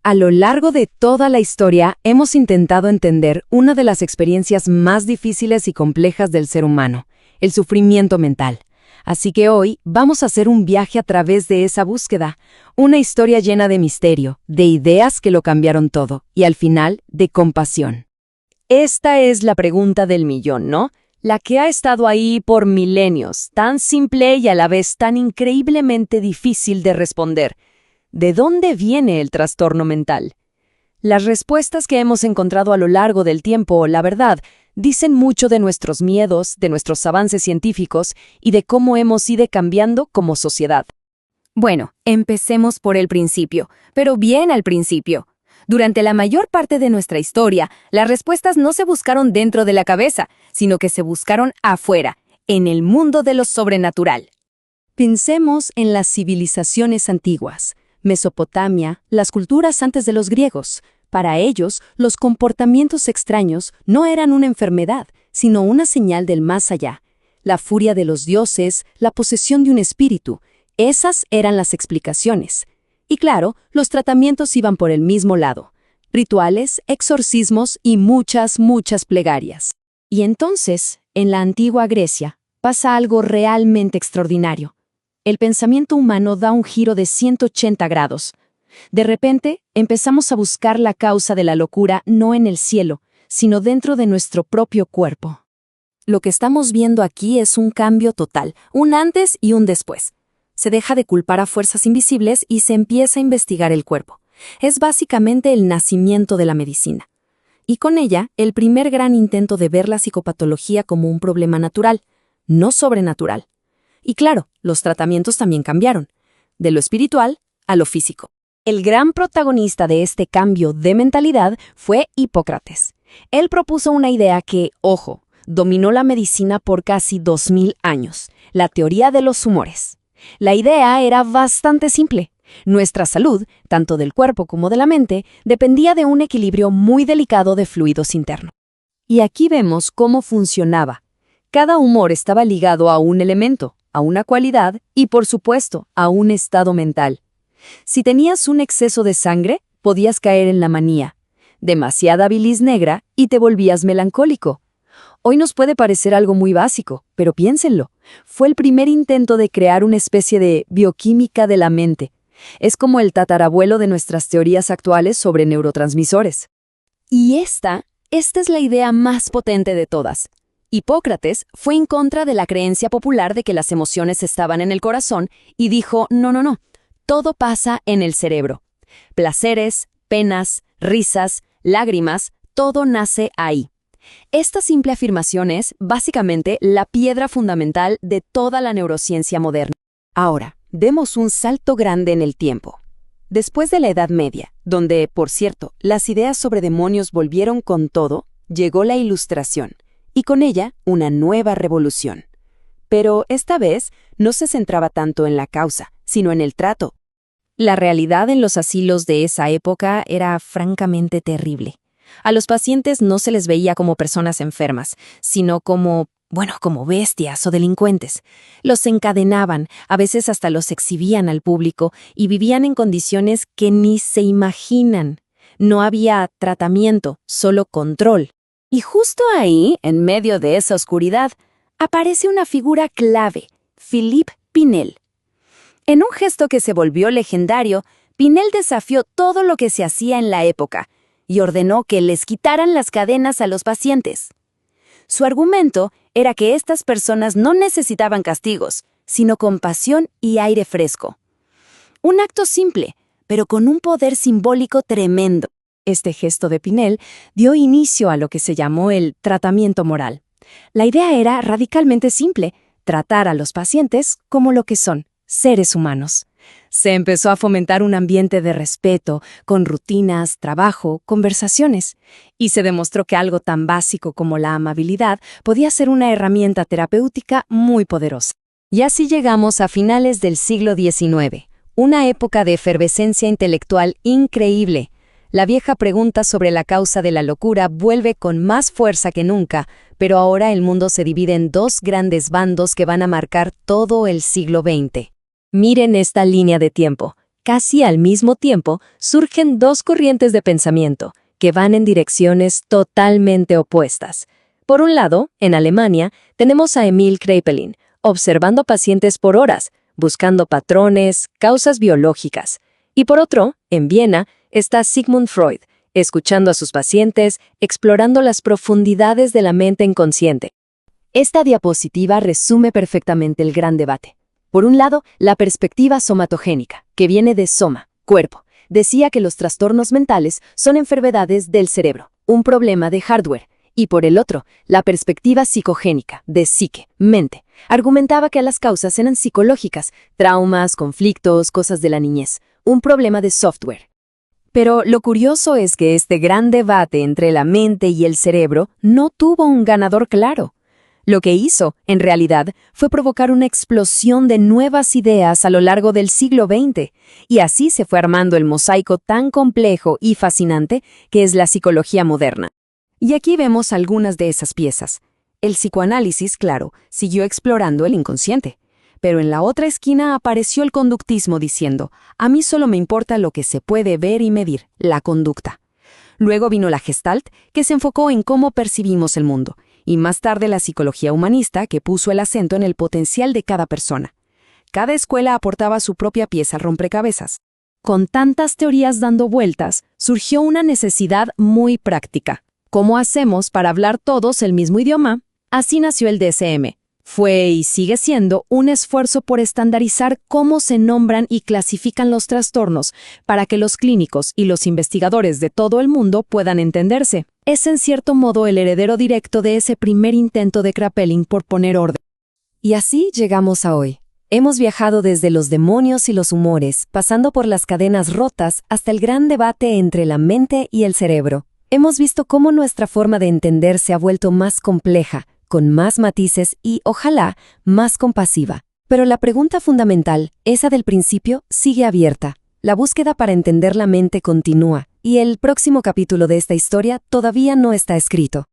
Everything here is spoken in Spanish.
A lo largo de toda la historia hemos intentado entender una de las experiencias más difíciles y complejas del ser humano, el sufrimiento mental. Así que hoy vamos a hacer un viaje a través de esa búsqueda, una historia llena de misterio, de ideas que lo cambiaron todo y al final de compasión. Esta es la pregunta del millón, ¿no? La que ha estado ahí por milenios, tan simple y a la vez tan increíblemente difícil de responder. ¿De dónde viene el trastorno mental? Las respuestas que hemos encontrado a lo largo del tiempo, la verdad, dicen mucho de nuestros miedos, de nuestros avances científicos y de cómo hemos ido cambiando como sociedad. Bueno, empecemos por el principio, pero bien al principio. Durante la mayor parte de nuestra historia, las respuestas no se buscaron dentro de la cabeza, sino que se buscaron afuera, en el mundo de lo sobrenatural. Pensemos en las civilizaciones antiguas. Mesopotamia, las culturas antes de los griegos. Para ellos, los comportamientos extraños no eran una enfermedad, sino una señal del más allá. La furia de los dioses, la posesión de un espíritu, esas eran las explicaciones. Y claro, los tratamientos iban por el mismo lado. Rituales, exorcismos y muchas plegarias. Y entonces, en la antigua Grecia, pasa algo realmente extraordinario. El pensamiento humano da un giro de 180 grados. De repente, empezamos a buscar la causa de la locura no en el cielo, sino dentro de nuestro propio cuerpo. Lo que estamos viendo aquí es un cambio total, un antes y un después. Se deja de culpar a fuerzas invisibles y se empieza a investigar el cuerpo. Es básicamente el nacimiento de la medicina. Y con ella, el primer gran intento de ver la psicopatología como un problema natural, no sobrenatural. Y claro, los tratamientos también cambiaron, de lo espiritual a lo físico. El gran protagonista de este cambio de mentalidad fue Hipócrates. Él propuso una idea que, ojo, dominó la medicina por casi 2000 años, la teoría de los humores. La idea era bastante simple. Nuestra salud, tanto del cuerpo como de la mente, dependía de un equilibrio muy delicado de fluidos internos. Y aquí vemos cómo funcionaba. Cada humor estaba ligado a un elemento, a una cualidad y, por supuesto, a un estado mental. Si tenías un exceso de sangre, podías caer en la manía. Demasiada bilis negra y te volvías melancólico. Hoy nos puede parecer algo muy básico, pero piénsenlo. Fue el primer intento de crear una especie de bioquímica de la mente. Es como el tatarabuelo de nuestras teorías actuales sobre neurotransmisores. Y esta es la idea más potente de todas. Hipócrates fue en contra de la creencia popular de que las emociones estaban en el corazón y dijo, no, todo pasa en el cerebro. Placeres, penas, risas, lágrimas, todo nace ahí. Esta simple afirmación es, básicamente, la piedra fundamental de toda la neurociencia moderna. Ahora, demos un salto grande en el tiempo. Después de la Edad Media, donde, por cierto, las ideas sobre demonios volvieron con todo, llegó la Ilustración. Y con ella, una nueva revolución. Pero esta vez no se centraba tanto en la causa, sino en el trato. La realidad en los asilos de esa época era francamente terrible. A los pacientes no se les veía como personas enfermas, sino como bestias o delincuentes. Los encadenaban, a veces hasta los exhibían al público y vivían en condiciones que ni se imaginan. No había tratamiento, solo control. Y justo ahí, en medio de esa oscuridad, aparece una figura clave, Philippe Pinel. En un gesto que se volvió legendario, Pinel desafió todo lo que se hacía en la época y ordenó que les quitaran las cadenas a los pacientes. Su argumento era que estas personas no necesitaban castigos, sino compasión y aire fresco. Un acto simple, pero con un poder simbólico tremendo. Este gesto de Pinel dio inicio a lo que se llamó el tratamiento moral. La idea era radicalmente simple, tratar a los pacientes como lo que son, seres humanos. Se empezó a fomentar un ambiente de respeto, con rutinas, trabajo, conversaciones, y se demostró que algo tan básico como la amabilidad podía ser una herramienta terapéutica muy poderosa. Y así llegamos a finales del siglo XIX, una época de efervescencia intelectual increíble. La vieja pregunta sobre la causa de la locura vuelve con más fuerza que nunca, pero ahora el mundo se divide en dos grandes bandos que van a marcar todo el siglo XX. Miren esta línea de tiempo. casi al mismo tiempo, surgen dos corrientes de pensamiento que van en direcciones totalmente opuestas. Por un lado, en Alemania, tenemos a Emil Kraepelin, observando pacientes por horas, buscando patrones, causas biológicas. Y por otro, en Viena, está Sigmund Freud, escuchando a sus pacientes, explorando las profundidades de la mente inconsciente. Esta diapositiva resume perfectamente el gran debate. Por un lado, la perspectiva somatogénica, que viene de soma, cuerpo, decía que los trastornos mentales son enfermedades del cerebro, un problema de hardware. Y por el otro, la perspectiva psicogénica, de psique, mente, argumentaba que las causas eran psicológicas, traumas, conflictos, cosas de la niñez, un problema de software. Pero lo curioso es que este gran debate entre la mente y el cerebro no tuvo un ganador claro. Lo que hizo, en realidad, fue provocar una explosión de nuevas ideas a lo largo del siglo XX, y así se fue armando el mosaico tan complejo y fascinante que es la psicología moderna. Y aquí vemos algunas de esas piezas. El psicoanálisis, claro, siguió explorando el inconsciente, pero en la otra esquina apareció el conductismo diciendo, a mí solo me importa lo que se puede ver y medir, la conducta. Luego vino la Gestalt, que se enfocó en cómo percibimos el mundo, y más tarde la psicología humanista, que puso el acento en el potencial de cada persona. Cada escuela aportaba su propia pieza al rompecabezas. Con tantas teorías dando vueltas, surgió una necesidad muy práctica. ¿Cómo hacemos para hablar todos el mismo idioma? Así nació el DSM. Fue y sigue siendo un esfuerzo por estandarizar cómo se nombran y clasifican los trastornos para que los clínicos y los investigadores de todo el mundo puedan entenderse. Es en cierto modo el heredero directo de ese primer intento de Kraepelin por poner orden. Y así llegamos a hoy. Hemos viajado desde los demonios y los humores, pasando por las cadenas rotas hasta el gran debate entre la mente y el cerebro. Hemos visto cómo nuestra forma de entender se ha vuelto más compleja, con más matices y, ojalá, más compasiva. Pero la pregunta fundamental, esa del principio, sigue abierta. La búsqueda para entender la mente continúa, y el próximo capítulo de esta historia todavía no está escrito.